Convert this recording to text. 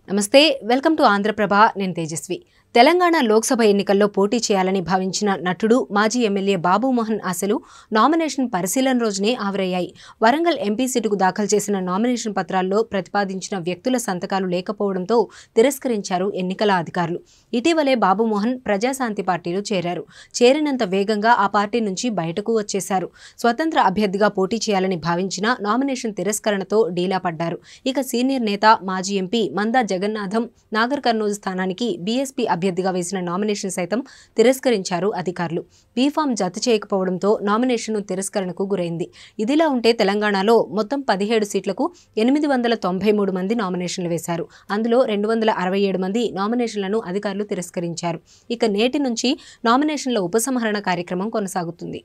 నమస్తే, welcome to Andhraprabha. నేను తేజస్వి. తెలంగాణ లోక్సభ ఎన్నికల్లో పోటీ చేయాలని భావించిన నటుడు మాజీ ఎమ్మెల్యే బాబుమోహన్ ఆశలు నామినేషన్ పరిశీలన రోజునే ఆవిరయ్యాయి. వరంగల్ ఎంపీ సీటుకు దాఖలు చేసిన నామినేషన్ పత్రాల్లో ప్రతిపాదించిన వ్యక్తుల సంతకాలు లేకపోవడంతో తిరస్కరించారు ఎన్నికల అధికారులు. ఇటీవలే బాబుమోహన్ ప్రజాశాంతి పార్టీలో చేరారు. చేరినంత వేగంగా ఆ పార్టీ నుంచి బయటకు వచ్చేశారు. స్వతంత్ర అభ్యర్థిగా పోటీ చేయాలని భావించిన నామినేషన్ తిరస్కరణతో డీలా పడ్డారు. ఇక సీనియర్ నేత మాజీ ఎంపీ మందా జగన్నాథం నాగర్ కర్నూలు స్థానానికి బీఎస్పీ అభ్యర్థిగా వేసిన నామినేషన్ సైతం తిరస్కరించారు అధికారులు. బీఫామ్ జత చేయకపోవడంతో నామినేషన్ తిరస్కరణకు గురైంది. ఇదిలా ఉంటే తెలంగాణలో మొత్తం 17 సీట్లకు 893 మంది నామినేషన్లు వేశారు. అందులో 267 మంది నామినేషన్లను అధికారులు తిరస్కరించారు. ఇక నేటి నుంచి నామినేషన్ల ఉపసంహరణ కార్యక్రమం కొనసాగుతుంది.